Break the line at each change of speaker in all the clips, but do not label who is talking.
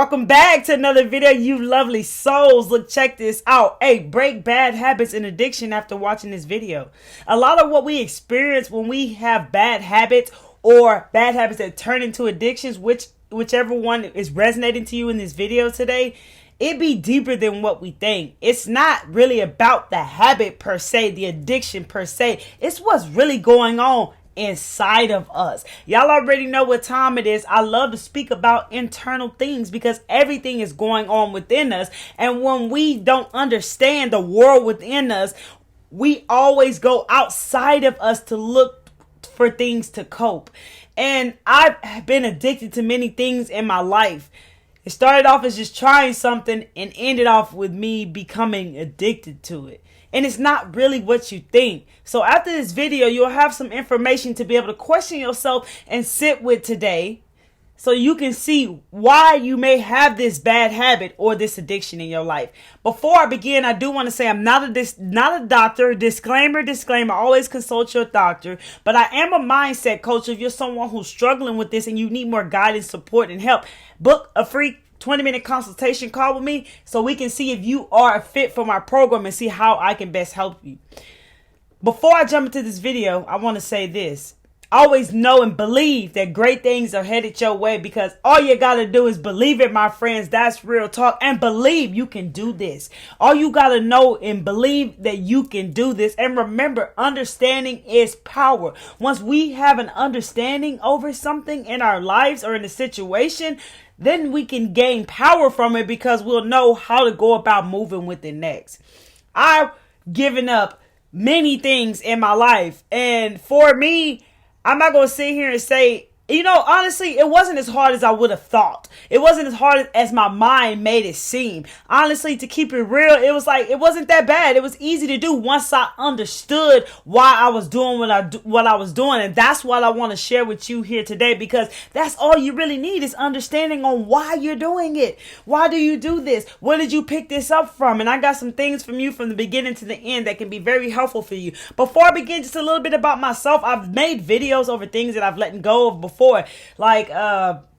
Welcome back to another video, you lovely souls. Look, check this out. Hey, break bad habits and addiction after watching this video. A lot of what we experience when we have bad habits or bad habits that turn into addictions, whichever one is resonating to you in this video today, it be deeper than what we think. It's not really about the habit per se, the addiction per se. It's what's really going on inside of us. Y'all already know what time it is. I love to speak about internal things because everything is going on within us. And when we don't understand the world within us, we always go outside of us to look for things to cope. And I've been addicted to many things in my life. It started off as just trying something and ended off with me becoming addicted to it. And it's not really what you think. So after this video, you'll have some information to be able to question yourself and sit with today so you can see why you may have this bad habit or this addiction in your life. Before I begin, I do want to say I'm not a doctor. Disclaimer, always consult your doctor. But I am a mindset coach. If you're someone who's struggling with this and you need more guidance, support, and help, book a free 20-minute consultation call with me so we can see if you are a fit for my program and see how I can best help you. Before I jump into this video, I want to say this. Always know and believe that great things are headed your way because all you got to do is believe it, my friends. That's real talk. And believe you can do this. All you got to know and believe that you can do this. And remember, understanding is power. Once we have an understanding over something in our lives or in a situation, then we can gain power from it because we'll know how to go about moving with it next. I've given up many things in my life. And for me, I'm not going to sit here and say, honestly, it wasn't as hard as I would have thought. It wasn't as hard as my mind made it seem. Honestly, to keep it real, it wasn't that bad. It was easy to do once I understood why I was doing what I was doing. And that's what I want to share with you here today because that's all you really need is understanding on why you're doing it. Why do you do this? Where did you pick this up from? And I got some things from you from the beginning to the end that can be very helpful for you. Before I begin, just a little bit about myself. I've made videos over things that I've let go of before. Like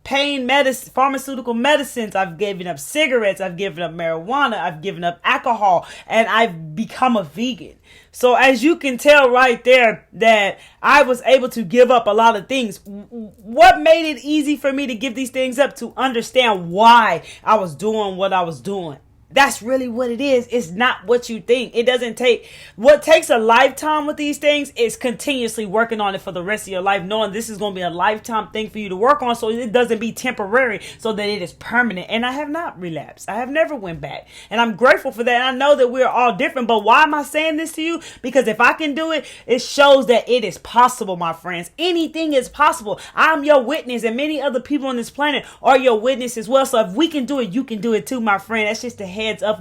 pain medicine, pharmaceutical medicines. I've given up cigarettes. I've given up marijuana. I've given up alcohol, and I've become a vegan. So as you can tell right there that I was able to give up a lot of things. What made it easy for me to give these things up? To understand why I was doing what I was doing. That's really what it is. It's not what you think. It doesn't take, what takes a lifetime with these things is continuously working on it for the rest of your life, knowing this is going to be a lifetime thing for you to work on so it doesn't be temporary, so that it is permanent. And I have not relapsed. I have never went back. And I'm grateful for that. And I know that we're all different, but why am I saying this to you? Because if I can do it, it shows that it is possible, my friends. Anything is possible. I'm your witness, and many other people on this planet are your witness as well. So if we can do it, you can do it too, my friend. That's just the heads up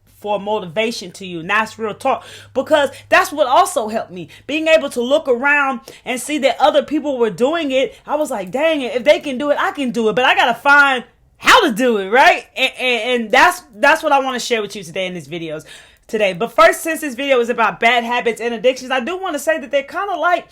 for motivation to you. And that's real talk, because that's what also helped me, being able to look around and see that other people were doing it. I was like, dang it, if they can do it, I can do it, but I gotta find how to do it, right? And that's what I want to share with you today in these videos today. But first, since this video is about bad habits and addictions, I do want to say that they're kind of like,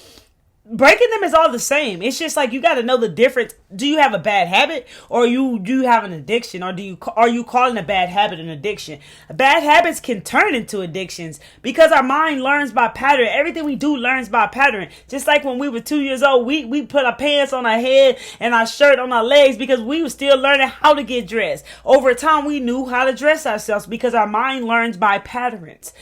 breaking them is all the same. It's just like you got to know the difference. Do you have a bad habit, or do you have an addiction, or are you calling a bad habit an addiction? Bad habits can turn into addictions because our mind learns by pattern. Everything we do learns by pattern. Just like when we were 2 years old, we put our pants on our head and our shirt on our legs because we were still learning how to get dressed. Over time, we knew how to dress ourselves because our mind learns by patterns,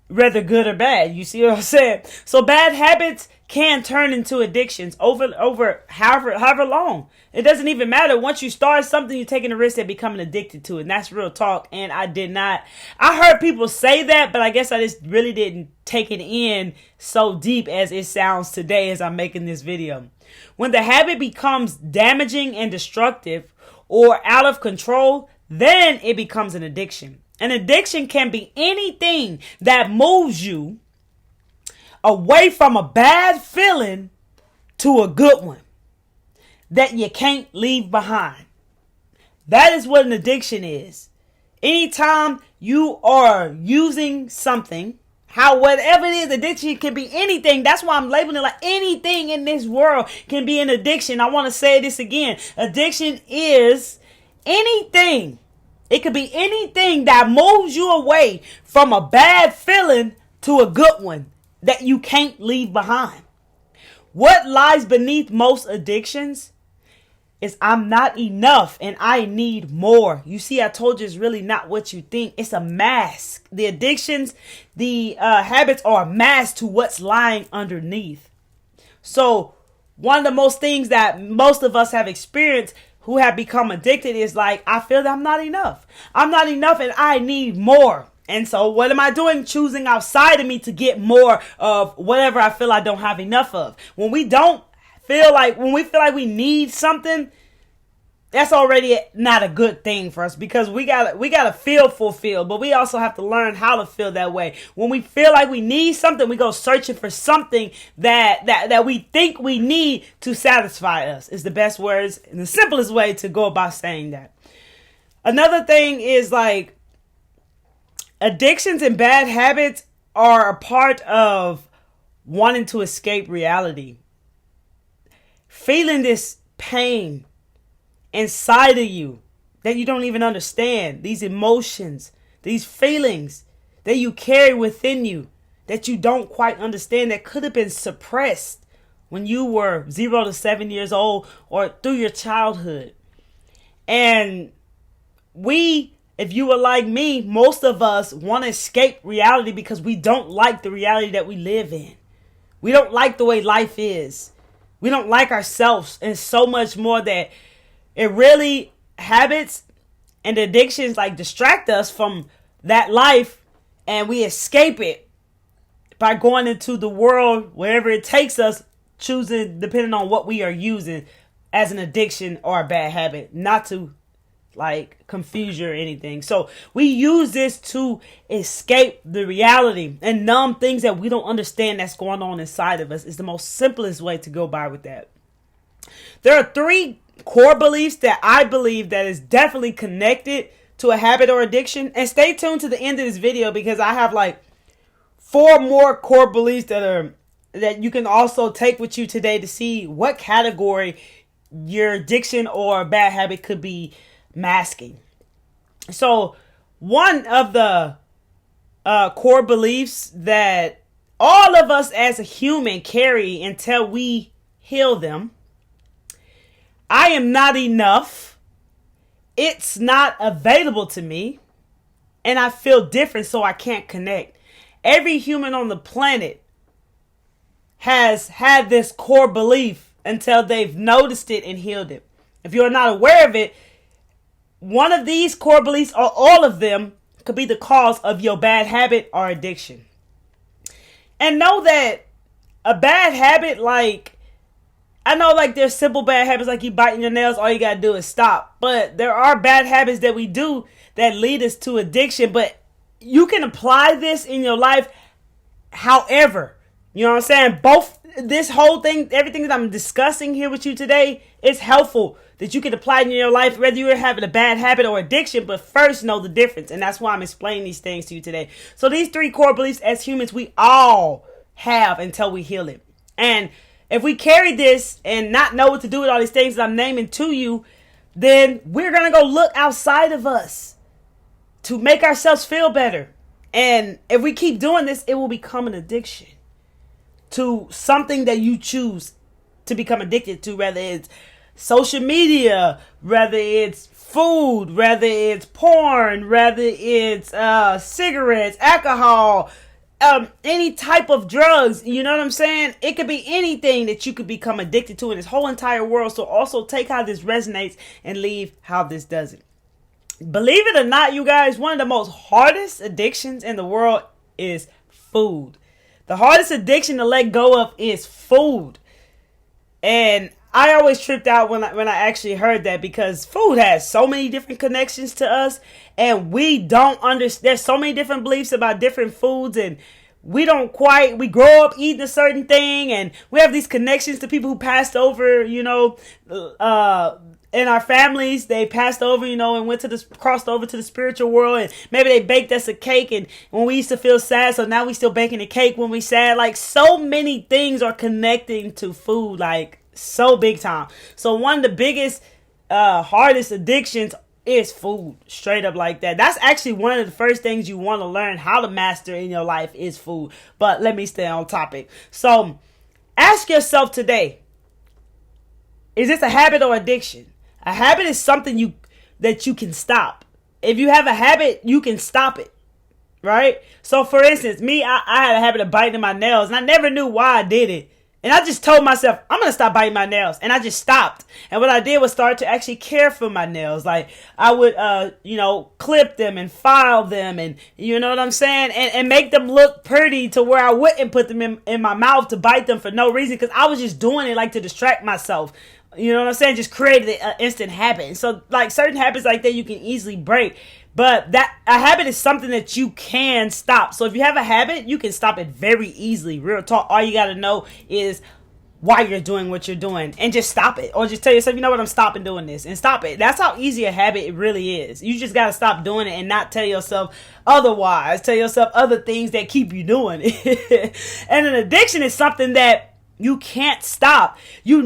whether good or bad. You see what I'm saying? So bad habits can turn into addictions over however long. It doesn't even matter. Once you start something, you're taking a risk at becoming addicted to it. And that's real talk. And I heard people say that, but I guess I just really didn't take it in so deep as it sounds today as I'm making this video. When the habit becomes damaging and destructive or out of control, then it becomes an addiction. An addiction can be anything that moves you away from a bad feeling to a good one that you can't leave behind. That is what an addiction is. Anytime you are using something, whatever it is, addiction can be anything. That's why I'm labeling it like anything in this world can be an addiction. I want to say this again. Addiction is Anything. It could be anything that moves you away from a bad feeling to a good one that you can't leave behind. What lies beneath most addictions is I'm not enough and I need more. You see, I told you it's really not what you think. It's a mask. The addictions, the habits are a mask to what's lying underneath. So one of the most things that most of us have experienced who have become addicted is like, I feel that I'm not enough. I'm not enough and I need more. And so what am I doing? Choosing outside of me to get more of whatever I feel I don't have enough of. When we feel like we need something, that's already not a good thing for us, because we gotta feel fulfilled, but we also have to learn how to feel that way. When we feel like we need something, we go searching for something that we think we need to satisfy us. Is the best words and the simplest way to go about saying that. Another thing is like addictions and bad habits are a part of wanting to escape reality. Feeling this pain inside of you that you don't even understand, these emotions, these feelings that you carry within you that you don't quite understand, that could have been suppressed when you were 0 to 7 years old or through your childhood. And if you were like me, most of us want to escape reality because we don't like the reality that we live in. We don't like the way life is. We don't like ourselves, and so much more that it really, habits and addictions like distract us from that life, and we escape it by going into the world wherever it takes us, choosing depending on what we are using as an addiction or a bad habit, not to like confuse you or anything. So we use this to escape the reality and numb things that we don't understand that's going on inside of us. Is the most simplest way to go by with that. There are 3 core beliefs that I believe that is definitely connected to a habit or addiction. And stay tuned to the end of this video, because I have like 4 more core beliefs that you can also take with you today to see what category your addiction or bad habit could be masking. So one of the core beliefs that all of us as a human carry until we heal them: I am not enough. It's not available to me. And I feel different, so I can't connect. Every human on the planet has had this core belief until they've noticed it and healed it. If you're not aware of it, one of these core beliefs, or all of them, could be the cause of your bad habit or addiction. And know that a bad habit, I know there's simple bad habits like you biting your nails, all you gotta do is stop. But there are bad habits that we do that lead us to addiction. But you can apply this in your life however. You know what I'm saying? This whole thing, everything that I'm discussing here with you today is helpful, that you can apply it in your life, whether you're having a bad habit or addiction. But first, know the difference. And that's why I'm explaining these things to you today. So these 3 core beliefs as humans, we all have until we heal it. And if we carry this and not know what to do with all these things that I'm naming to you, then we're going to go look outside of us to make ourselves feel better. And if we keep doing this, it will become an addiction to something that you choose to become addicted to, whether it's social media, whether it's food, whether it's porn, whether it's cigarettes, alcohol, any type of drugs. You know what I'm saying? It could be anything that you could become addicted to in this whole entire world. So also take how this resonates and leave how this doesn't. Believe it or not, you guys, one of the most hardest addictions in the world is food. The hardest addiction to let go of is food. And I always tripped out when I actually heard that, because food has so many different connections to us, and we don't understand. There's so many different beliefs about different foods, and we grow up eating a certain thing, and we have these connections to people who passed over, in our families. They passed over, and crossed over to the spiritual world, and maybe they baked us a cake, and when we used to feel sad, so now we still baking a cake when we sad. So many things are connecting to food, so big time. So one of the biggest, hardest addictions is food. Straight up like that. That's actually one of the first things you want to learn how to master in your life is food. But let me stay on topic. So ask yourself today, is this a habit or addiction? A habit is something that you can stop. If you have a habit, you can stop it. Right? So for instance, me, I had a habit of biting my nails, and I never knew why I did it. And I just told myself, I'm going to stop biting my nails. And I just stopped. And what I did was start to actually care for my nails. Like I would, clip them and file them, and you know what I'm saying? And make them look pretty to where I wouldn't put them in my mouth to bite them for no reason. Because I was just doing it like to distract myself. You know what I'm saying? Just created an instant habit. And so like certain habits like that you can easily break. But that a habit is something that you can stop. So if you have a habit, you can stop it very easily. Real talk. All you got to know is why you're doing what you're doing and just stop it. Or just tell yourself, you know what, I'm stopping doing this and stop it. That's how easy a habit it really is. You just got to stop doing it and not tell yourself otherwise. Tell yourself other things that keep you doing it. And an addiction is something that you can't stop. You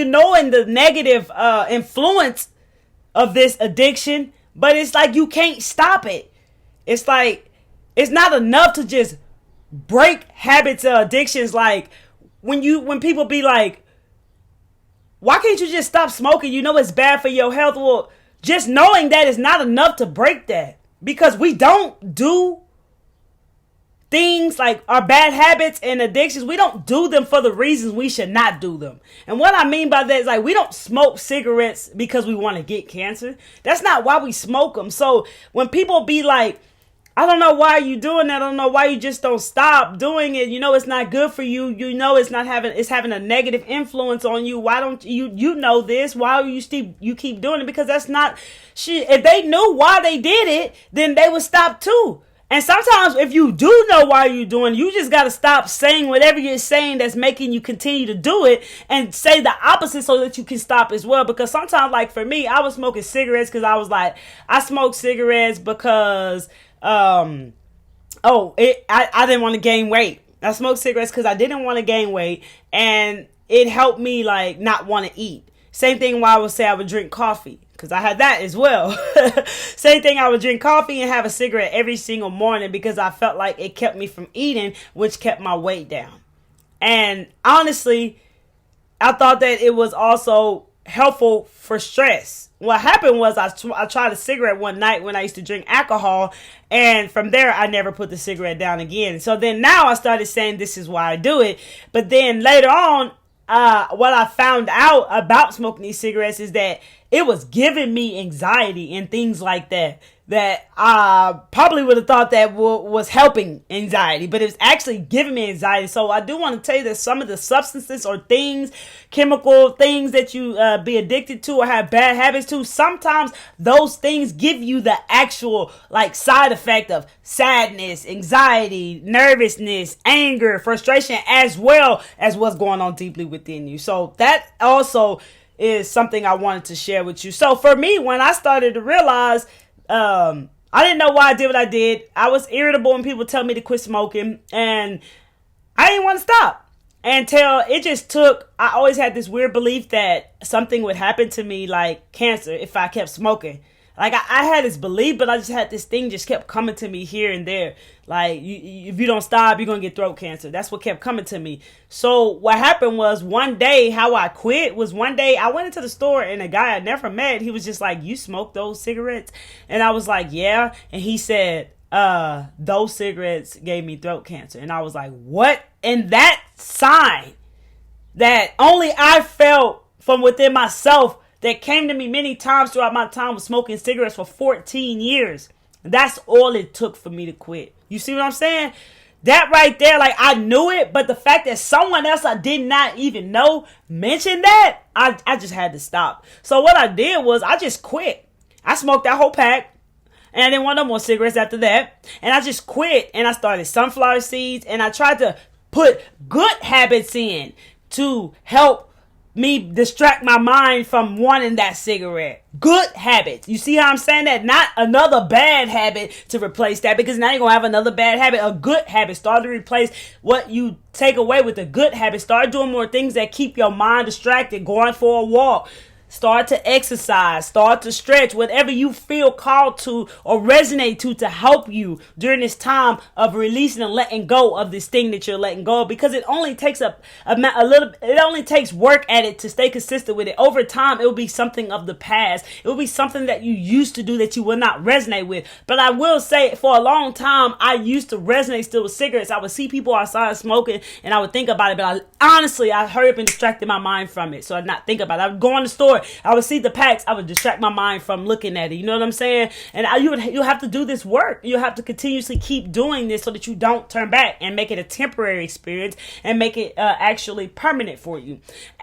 knowing the negative influence of this addiction, but it's like you can't stop it. It's like it's not enough to just break habits or addictions. Like when people be like, why can't you just stop smoking? You know it's bad for your health. Well, just knowing that is not enough to break that, because we don't do things like our bad habits and addictions. We don't do them for the reasons we should not do them. And what I mean by that is like we don't smoke cigarettes because we want to get cancer. That's not why we smoke them. So when people be like, I don't know why you doing that, I don't know why you just don't stop doing it, you know it's not good for you, you know it's having a negative influence on you, why don't you know this, why you keep doing it? Because that's not shit. If they knew why they did it, then they would stop too. And sometimes if you do know why you're doing it, you just got to stop saying whatever you're saying that's making you continue to do it, and say the opposite so that you can stop as well. Because sometimes, like for me, I was smoking cigarettes because I was like, I smoked cigarettes because, I didn't want to gain weight. I smoked cigarettes because I didn't want to gain weight, and it helped me like not want to eat. Same thing why I would say I would drink coffee, because I had that as well. Same thing, I would drink coffee and have a cigarette every single morning because I felt like it kept me from eating, which kept my weight down. And honestly, I thought that it was also helpful for stress. What happened was I tried a cigarette one night when I used to drink alcohol, and from there I never put the cigarette down again. So then now I started saying this is why I do it. But then later on, what I found out about smoking these cigarettes is that it was giving me anxiety and things like that I probably would have thought that was helping anxiety, but it was actually giving me anxiety. So I do want to tell you that some of the substances or things, chemical things that you be addicted to or have bad habits to, sometimes those things give you the actual like side effect of sadness, anxiety, nervousness, anger, frustration, as well as what's going on deeply within you. So that also is something I wanted to share with you. So for me, when I started to realize, I didn't know why I did what I did. I was irritable when people tell me to quit smoking, and I didn't want to stop until it just took. I always had this weird belief that something would happen to me like cancer if I kept smoking. Like I had this belief, but I just had this thing just kept coming to me here and there. Like if you don't stop, you're going to get throat cancer. That's what kept coming to me. So what happened was one day, how I quit was one day I went into the store and a guy I never met, he was just like, you smoke those cigarettes? And I was like, yeah. And he said, those cigarettes gave me throat cancer. And I was like, what? And that sign that only I felt from within myself, that came to me many times throughout my time with smoking cigarettes for 14 years. That's all it took for me to quit. You see what I'm saying? That right there, like I knew it, but the fact that someone else I did not even know mentioned that, I just had to stop. So what I did was I just quit. I smoked that whole pack, and I didn't want no more cigarettes after that. And I just quit, and I started sunflower seeds, and I tried to put good habits in to help me distract my mind from wanting that cigarette. Good habits. You see how I'm saying that? Not another bad habit to replace that, because now you're going to have another bad habit. A good habit. Start to replace what you take away with a good habit. Start doing more things that keep your mind distracted. Going for a walk. Start to exercise, start to stretch, whatever you feel called to or resonate to help you during this time of releasing and letting go of this thing that you're letting go of, because it only takes it only takes work at it to stay consistent with it. Over time, it will be something of the past. It will be something that you used to do that you will not resonate with. But I will say, for a long time, I used to resonate still with cigarettes. I would see people outside smoking and I would think about it, but I hurry up and distracted my mind from it. So I'd not think about it. I would go in the store, I would see the packs, I would distract my mind from looking at it. You know what I'm saying? And you have to do this work. You have to continuously keep doing this so that you don't turn back and make it a temporary experience and make it actually permanent for you.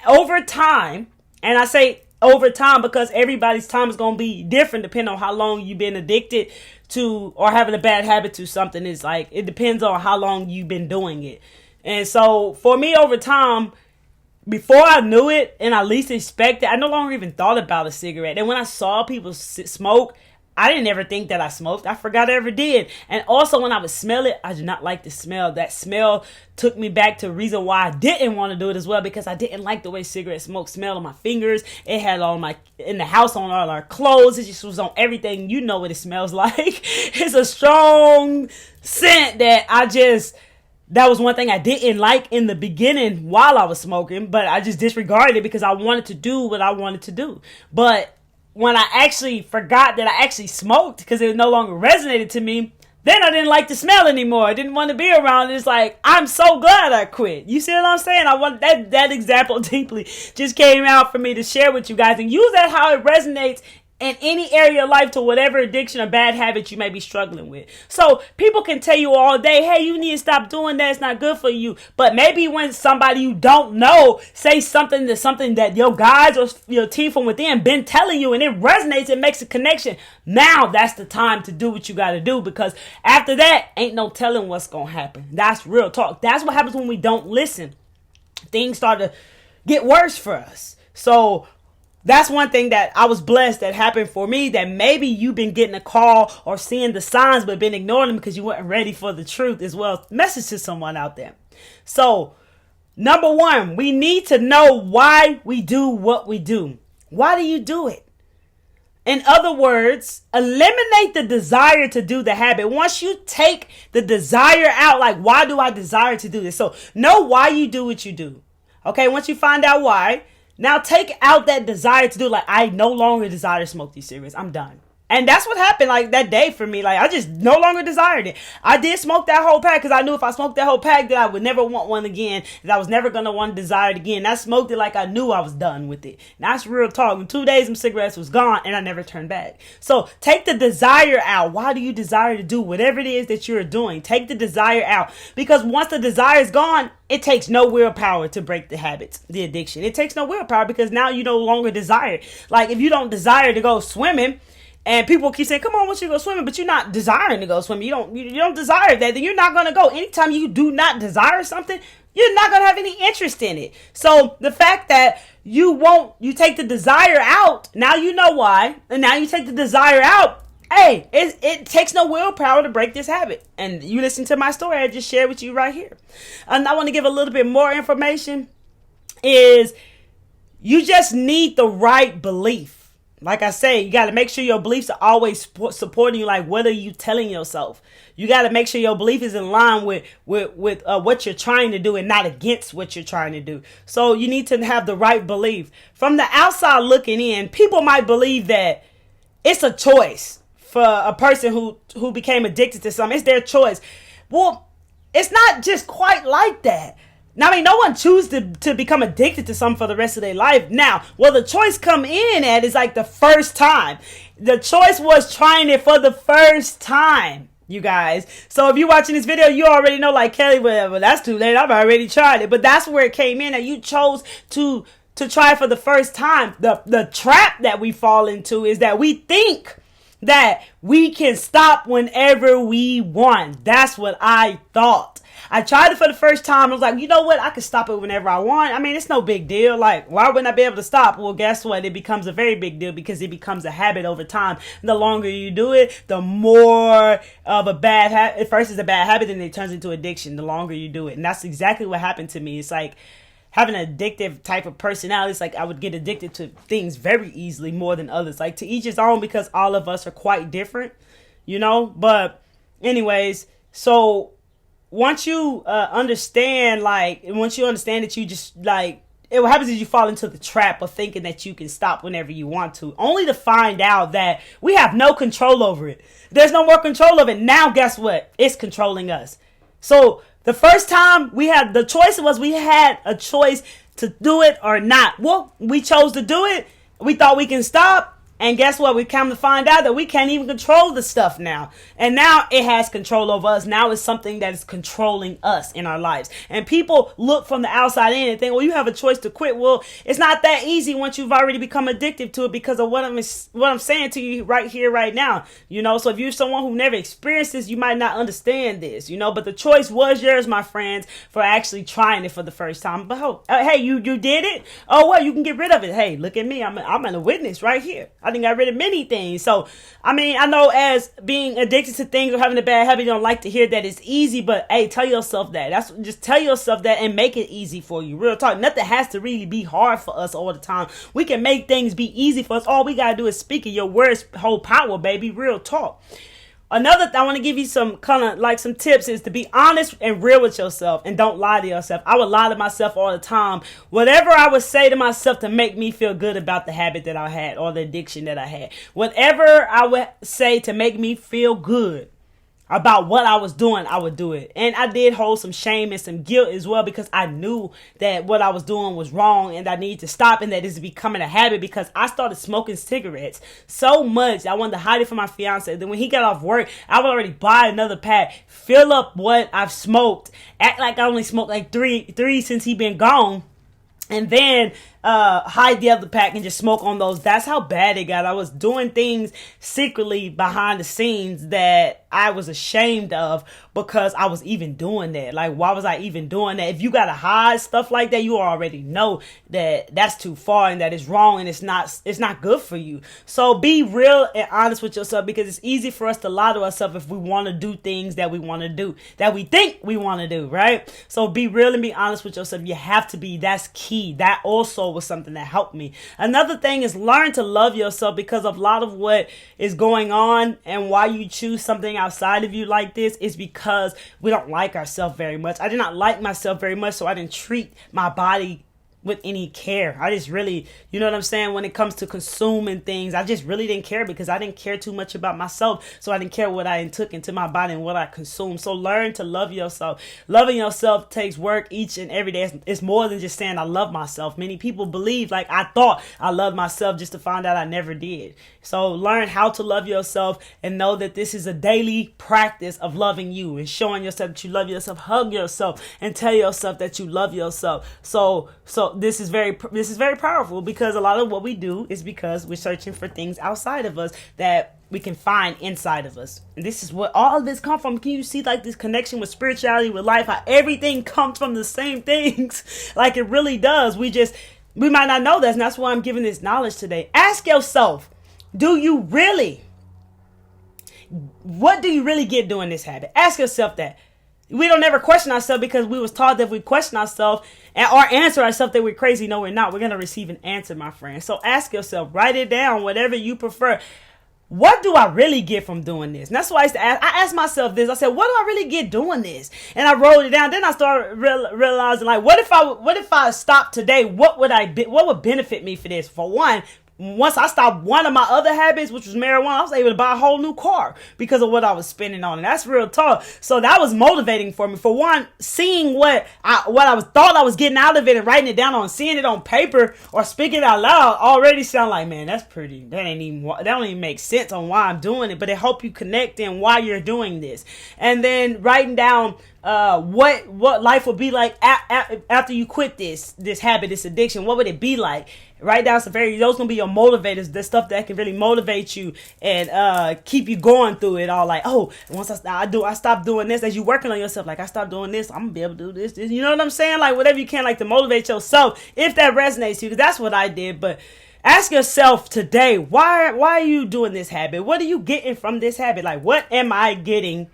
Over time, and I say over time because everybody's time is going to be different depending on how long you've been addicted to or having a bad habit to something. It's like, it depends on how long you've been doing it. And so for me, over time, before I knew it and I least expected, I no longer even thought about a cigarette. And when I saw people smoke, I didn't ever think that I smoked. I forgot I ever did. And also when I would smell it, I did not like the smell. That smell took me back to a reason why I didn't want to do it as well, because I didn't like the way cigarette smoke smelled on my fingers. It had in the house on all our clothes. It just was on everything. You know what it smells like. It's a strong scent that was one thing I didn't like in the beginning while I was smoking, but I just disregarded it because I wanted to do what I wanted to do. But when I actually forgot that I actually smoked because it no longer resonated to me, then I didn't like the smell anymore. I didn't want to be around it. It's like, I'm so glad I quit. You see what I'm saying? I want that example deeply just came out for me to share with you guys, and use that how it resonates in any area of life to whatever addiction or bad habit you may be struggling with. So people can tell you all day, hey, you need to stop doing that. It's not good for you. But maybe when somebody you don't know say something that your guides or your team from within been telling you and it resonates, it makes a connection. Now that's the time to do what you got to do, because after that, ain't no telling what's going to happen. That's real talk. That's what happens when we don't listen. Things start to get worse for us. So that's one thing that I was blessed that happened for me, that maybe you've been getting a call or seeing the signs but been ignoring them because you weren't ready for the truth as well. Message to someone out there. So, number one, we need to know why we do what we do. Why do you do it? In other words, eliminate the desire to do the habit. Once you take the desire out, like, why do I desire to do this? So, know why you do what you do. Okay, once you find out why, now take out that desire to do, like, I no longer desire to smoke these cigarettes. I'm done. And that's what happened, like, that day for me. Like, I just no longer desired it. I did smoke that whole pack because I knew if I smoked that whole pack that I would never want one again, that I was never going to want to desire it again. I smoked it like I knew I was done with it. And that's real talk. In 2 days, them cigarettes was gone and I never turned back. So take the desire out. Why do you desire to do whatever it is that you're doing? Take the desire out. Because once the desire is gone, it takes no willpower to break the habits, the addiction. It takes no willpower because now you no longer desire it. Like, if you don't desire to go swimming, and people keep saying, come on, I want you to go swimming, but you're not desiring to go swimming. You don't desire that, then you're not going to go. Anytime you do not desire something, you're not going to have any interest in it. So the fact that you take the desire out, now you know why, and now you take the desire out, hey, it takes no willpower to break this habit. And you listen to my story I just shared with you right here. And I want to give a little bit more information, is you just need the right belief. Like I say, you got to make sure your beliefs are always supporting you. Like, what are you telling yourself? You got to make sure your belief is in line with what you're trying to do and not against what you're trying to do. So you need to have the right belief. From the outside looking in, people might believe that it's a choice for a person who became addicted to something. It's their choice. Well, it's not just quite like that. Now, I mean, no one chooses to become addicted to something for the rest of their life. Now, well, the choice come in at is like the first time. The choice was trying it for the first time, you guys. So if you're watching this video, you already know, like, Kelly, well, that's too late. I've already tried it. But that's where it came in, that you chose to try it for the first time. The trap that we fall into is that we think that we can stop whenever we want. That's what I thought. I tried it for the first time. I was like, you know what? I can stop it whenever I want. I mean, it's no big deal. Like, why wouldn't I be able to stop? Well, guess what? It becomes a very big deal because it becomes a habit over time. The longer you do it, the more of a bad habit. At first, it's a bad habit, and it turns into addiction the longer you do it. And that's exactly what happened to me. It's like, having an addictive type of personality. It's like I would get addicted to things very easily, more than others. Like, to each his own, because all of us are quite different, you know. But anyways, so once you understand that you just, like, what happens is you fall into the trap of thinking that you can stop whenever you want to, only to find out that we have no control over it. There's no more control of it. Now, guess what? It's controlling us. So the first time we had the choice, we had a choice to do it or not. Well, we chose to do it. We thought we can stop. And guess what? We come to find out that we can't even control the stuff now. And now it has control over us. Now it's something that is controlling us in our lives. And people look from the outside in and think, well, you have a choice to quit. Well, it's not that easy once you've already become addicted to it, because of what I'm saying to you right here, right now. You know, so if you're someone who never experienced this, you might not understand this, you know, but the choice was yours, my friends, for actually trying it for the first time. But hey, you did it. Oh, well, you can get rid of it. Hey, look at me. I'm a witness right here. I done got rid of many things. So, I mean, I know as being addicted to things or having a bad habit, you don't like to hear that it's easy, but hey, tell yourself that. Just tell yourself that and make it easy for you. Real talk. Nothing has to really be hard for us all the time. We can make things be easy for us. All we got to do is speak it. Your words hold power, baby. Real talk. Another I want to give you some kind of like some tips is to be honest and real with yourself, and don't lie to yourself. I would lie to myself all the time. Whatever I would say to myself to make me feel good about the habit that I had or the addiction that I had. Whatever I would say to make me feel good about what I was doing, I would do it. And I did hold some shame and some guilt as well, because I knew that what I was doing was wrong and I needed to stop, and that it's becoming a habit, because I started smoking cigarettes so much I wanted to hide it from my fiance. Then when he got off work, I would already buy another pack, fill up what I've smoked, act like I only smoked like three since he been gone, and then hide the other pack and just smoke on those. That's how bad it got. I was doing things secretly behind the scenes that I was ashamed of, because I was even doing that. Like, why was I even doing that? If you gotta hide stuff like that, you already know that that's too far and that it's wrong and it's not good for you. So be real and honest with yourself, because it's easy for us to lie to ourselves if we want to do things that we want to do, that we think we want to do, right? So be real and be honest with yourself. You have to be. That's key. That also was something that helped me. Another thing is learn to love yourself, because of a lot of what is going on and why you choose something outside of you like this is because we don't like ourselves very much. I did not like myself very much, so I didn't treat my body with any care. I just really, you know what I'm saying, when it comes to consuming things, I just really didn't care, because I didn't care too much about myself. So I didn't care what I took into my body and what I consumed. So learn to love yourself. Loving yourself takes work each and every day. It's more than just saying I love myself. Many people believe, like, I thought I loved myself, just to find out I never did. So learn how to love yourself, and know that this is a daily practice of loving you and showing yourself that you love yourself. Hug yourself and tell yourself that you love yourself. So this is very powerful, because a lot of what we do is because we're searching for things outside of us that we can find inside of us. And this is what all of this comes from. Can you see, like, this connection with spirituality, with life, how everything comes from the same things? Like, it really does. We might not know this, and that's why I'm giving this knowledge today. Ask yourself, what do you really get doing this habit? Ask yourself that. We don't ever question ourselves, because we was taught that if we question ourselves or answer ourselves that we're crazy. No, we're not. We're going to receive an answer, my friend. So ask yourself, write it down, whatever you prefer. What do I really get from doing this? And that's why I used to ask. I asked myself this. I said, what do I really get doing this? And I wrote it down. Then I started realizing, like, what if I stopped today? What would benefit me for this? For one, once I stopped one of my other habits, which was marijuana, I was able to buy a whole new car because of what I was spending on. And that's real talk. So that was motivating for me. For one, seeing what I thought I was getting out of it and writing it down on, seeing it on paper or speaking it out loud already sound like, man, that don't even make sense on why I'm doing it. But it help you connect in why you're doing this. And then writing down what life would be like after you quit this habit, this addiction. What would it be like? Write down those gonna be your motivators, the stuff that can really motivate you and keep you going through it all. Like, oh, once I stop doing this, as you working on yourself, like, I stop doing this, I'm gonna be able to do this. You know what I'm saying? Like, whatever you can, like, to motivate yourself, if that resonates to you, because that's what I did. But ask yourself today, why are you doing this habit? What are you getting from this habit? Like, what am I getting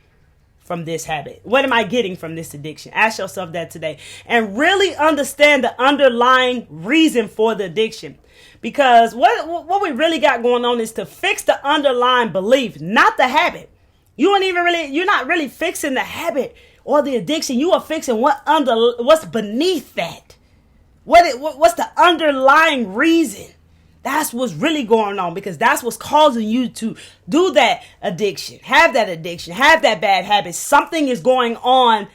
from this habit? What am I getting from this addiction? Ask yourself that today and really understand the underlying reason for the addiction. Because what we really got going on is to fix the underlying belief, not the habit. You're not really fixing the habit or the addiction. You are fixing what's beneath that. What's the underlying reason? That's what's really going on, because that's what's causing you to do that addiction, have that bad habit. Something is going on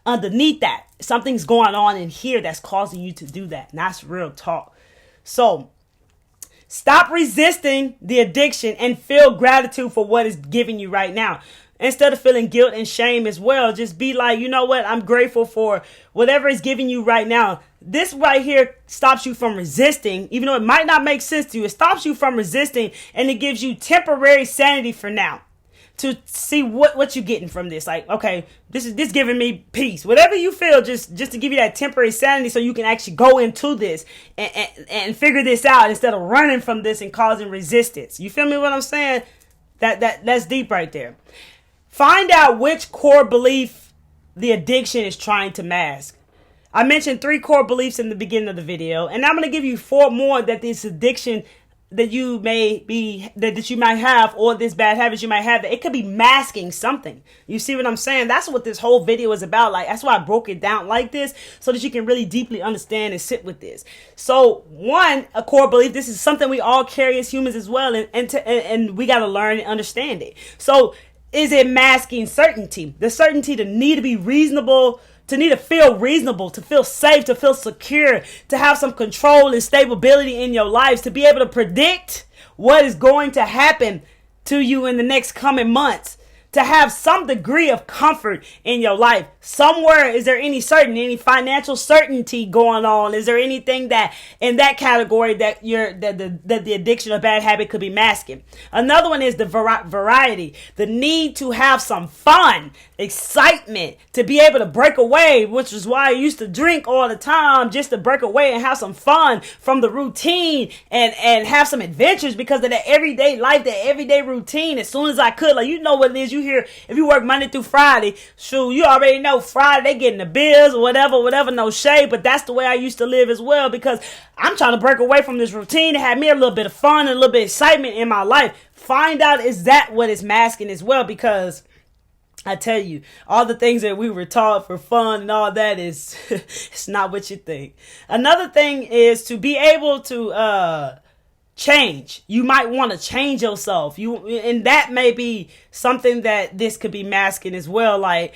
underneath that. Something's going on in here that's causing you to do that. And that's real talk. So stop resisting the addiction and feel gratitude for what it's giving you right now. Instead of feeling guilt and shame as well, just be like, you know what? I'm grateful for whatever it's giving you right now. This right here stops you from resisting, even though it might not make sense to you. It stops you from resisting, and it gives you temporary sanity for now to see what you're getting from this. Like, okay, this giving me peace. Whatever you feel, just to give you that temporary sanity so you can actually go into this and figure this out instead of running from this and causing resistance. You feel me what I'm saying? That's deep right there. Find out which core belief the addiction is trying to mask. I mentioned 3 core beliefs in the beginning of the video, and I'm going to give you 4 more that this addiction that you might have, or this bad habit you might have, that it could be masking something. You see what I'm saying? That's what this whole video is about. Like, that's why I broke it down like this, so that you can really deeply understand and sit with this. So, a core belief, this is something we all carry as humans as well, and we got to learn and understand it. So, is it masking certainty? The certainty to need to be reasonable, to need to feel reasonable, to feel safe, to feel secure, to have some control and stability in your lives, to be able to predict what is going to happen to you in the next coming months, to have some degree of comfort in your life. Somewhere, is there any financial certainty going on? Is there anything that in that category that the addiction or bad habit could be masking? Another one is the variety, the need to have some fun, excitement, to be able to break away, which is why I used to drink all the time, just to break away and have some fun from the routine and have some adventures because of the everyday life, the everyday routine. As soon as I could, like, you know what it is. You hear, if you work Monday through Friday, shoot, you already know Friday they getting the bills or whatever, no shade, but that's the way I used to live as well, because I'm trying to break away from this routine and have me a little bit of fun and a little bit of excitement in my life. Find out, is that what it's masking as well? Because I tell you, all the things that we were taught for fun and all that is it's not what you think. Another thing is to be able to change. You might want to change yourself. And that may be something that this could be masking as well. Like,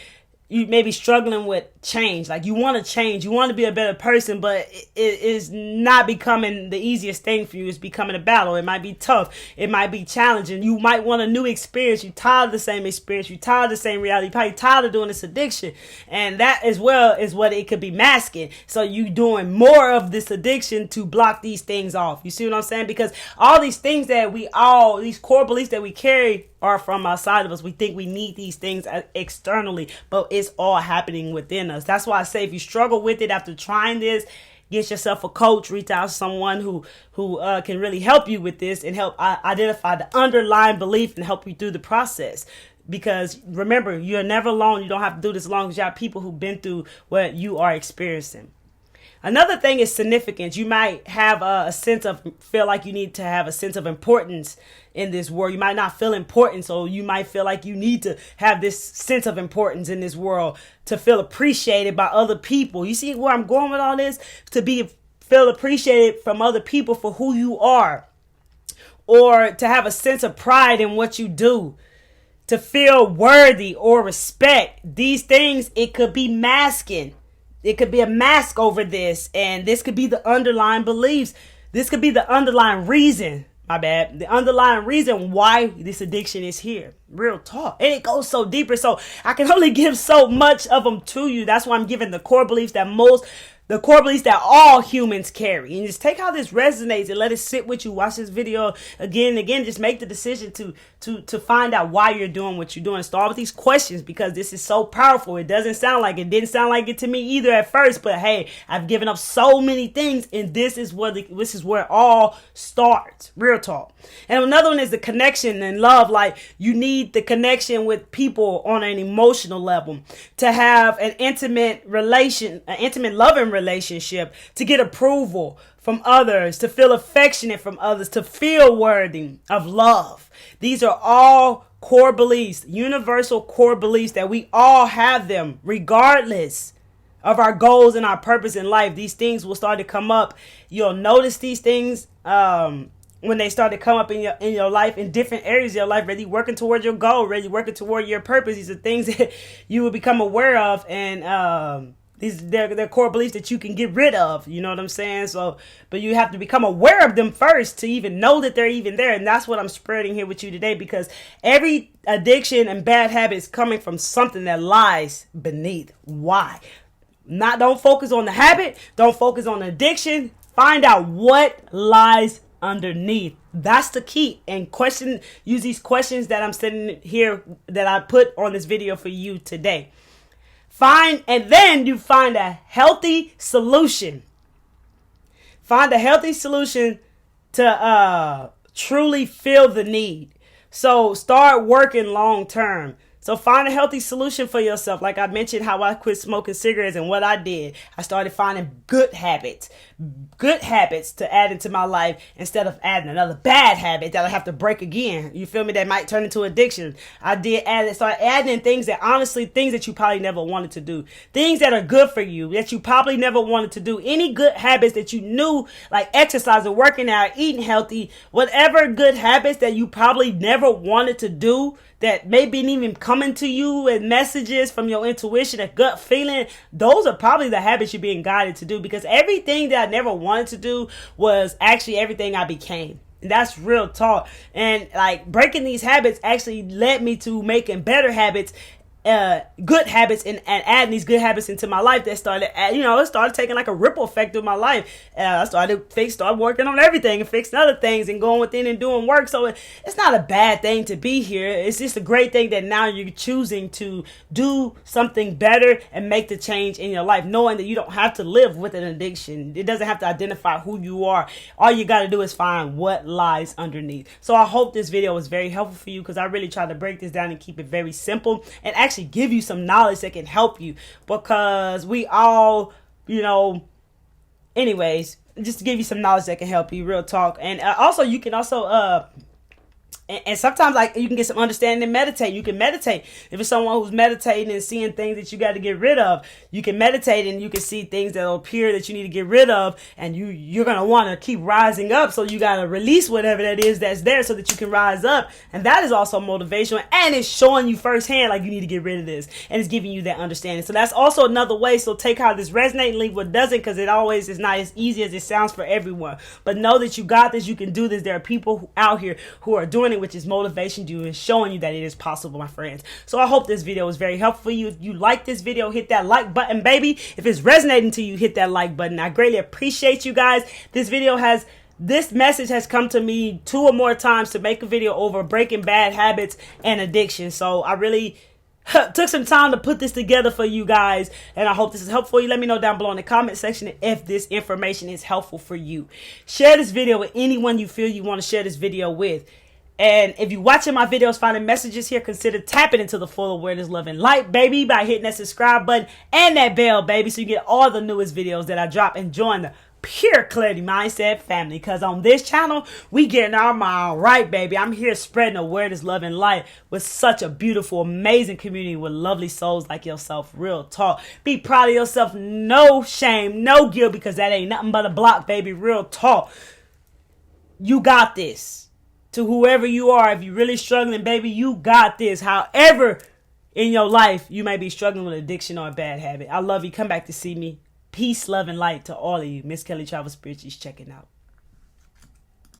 you may be struggling with change. Like, you want to change. You want to be a better person, but it is not becoming the easiest thing for you. It's becoming a battle. It might be tough. It might be challenging. You might want a new experience. You're tired of the same experience. You're tired of the same reality. You're probably tired of doing this addiction. And that as well is what it could be masking. So you doing more of this addiction to block these things off. You see what I'm saying? Because all these things that these core beliefs that we carry are from outside of us. We think we need these things externally, but it's all happening within us. That's why I say, if you struggle with it after trying this, get yourself a coach, reach out to someone who can really help you with this and help identify the underlying belief and help you through the process. Because remember, you're never alone. You don't have to do this alone, because you have people who've been through what you are experiencing. Another thing is significance. You might have feel like you need to have a sense of importance in this world. You might not feel important, so you might feel like you need to have this sense of importance in this world to feel appreciated by other people. You see where I'm going with all this? To feel appreciated from other people for who you are, or to have a sense of pride in what you do, to feel worthy or respect. These things, it could be masking. It could be a mask over this, and this could be the underlying beliefs. This could be the underlying reason, the underlying reason why this addiction is here. Real talk. And it goes so deeper, so I can only give so much of them to you. That's why I'm giving the core beliefs that most the core beliefs that all humans carry. And just take how this resonates and let it sit with you. Watch this video again and again. Just make the decision to find out why you're doing what you're doing. Start with these questions because this is so powerful. It didn't sound like it to me either at first, but hey, I've given up so many things, and this is where it all starts. Real talk. And another one is the connection and love. Like, you need the connection with people on an emotional level to have an intimate loving relationship, to get approval from others, to feel affectionate from others, to feel worthy of love. These are all core beliefs, universal core beliefs that we all have them regardless of our goals and our purpose in life. These things will start to come up. You'll notice these things when they start to come up in your life, in different areas of your life, whether you're working toward your goal, whether you're working toward your purpose. These are things that you will become aware of, and they're core beliefs that you can get rid of. You know what I'm saying? So, but you have to become aware of them first to even know that they're even there. And that's what I'm spreading here with you today, because every addiction and bad habit is coming from something that lies beneath. Why? Don't focus on the habit. Don't focus on the addiction. Find out what lies underneath. That's the key. And use these questions that I'm sitting here, that I put on this video for you today. And then you find a healthy solution. Find a healthy solution to truly fill the need. So start working long term. So find a healthy solution for yourself. Like I mentioned how I quit smoking cigarettes and what I did. I started finding good habits to add into my life instead of adding another bad habit that I have to break again. You feel me? That might turn into addiction. I started adding in things that you probably never wanted to do. Things that are good for you that you probably never wanted to do. Any good habits that you knew, like exercising, working out, eating healthy, whatever good habits that you probably never wanted to do, that maybe even coming to you and messages from your intuition, a gut feeling, those are probably the habits you're being guided to do, because everything that I never wanted to do was actually everything I became. And that's real talk. And like breaking these habits actually led me to making better habits, good habits, and adding these good habits into my life that started, it started taking like a ripple effect of my life. I started working on everything and fixing other things and going within and doing work. So it's not a bad thing to be here. It's just a great thing that now you're choosing to do something better and make the change in your life, knowing that you don't have to live with an addiction. It doesn't have to identify who you are. All you got to do is find what lies underneath. So I hope this video was very helpful for you, because I really tried to break this down and keep it very simple and actually give you some knowledge that can help you, because we all, anyways, just to give you some knowledge that can help you, real talk. And also you can also and sometimes, like, you can get some understanding and meditate. You can meditate. If it's someone who's meditating and seeing things that you got to get rid of, you can meditate and you can see things that will appear that you need to get rid of, and you're going to want to keep rising up. So you got to release whatever that is that's there so that you can rise up. And that is also motivational, and it's showing you firsthand, like, you need to get rid of this, and it's giving you that understanding. So that's also another way. So take how this resonates and leave what doesn't, because it always is not as easy as it sounds for everyone. But know that you got this. You can do this. There are people out here who are doing it, which is motivation to you and showing you that it is possible, my friends. So I hope this video was very helpful for you. If you like this video, hit that like button, baby. If it's resonating to you, hit that like button. I greatly appreciate you guys. This message has come to me 2 or more times to make a video over breaking bad habits and addiction. So I really took some time to put this together for you guys, and I hope this is helpful for you. Let me know down below in the comment section if this information is helpful for you. Share this video with anyone you feel you want to share this video with. And if you're watching my videos, finding messages here, consider tapping into the full awareness, love, and light, baby, by hitting that subscribe button and that bell, baby, so you get all the newest videos that I drop, and join the Pure Clarity Mindset family, because on this channel, we getting our mind right, baby. I'm here spreading awareness, love, and light with such a beautiful, amazing community with lovely souls like yourself. Real talk. Be proud of yourself. No shame, no guilt, because that ain't nothing but a block, baby. Real talk. You got this. To whoever you are, if you're really struggling, baby, you got this. However, in your life, you may be struggling with addiction or a bad habit. I love you. Come back to see me. Peace, love, and light to all of you. Miss Kelly Travel Spirituals checking out.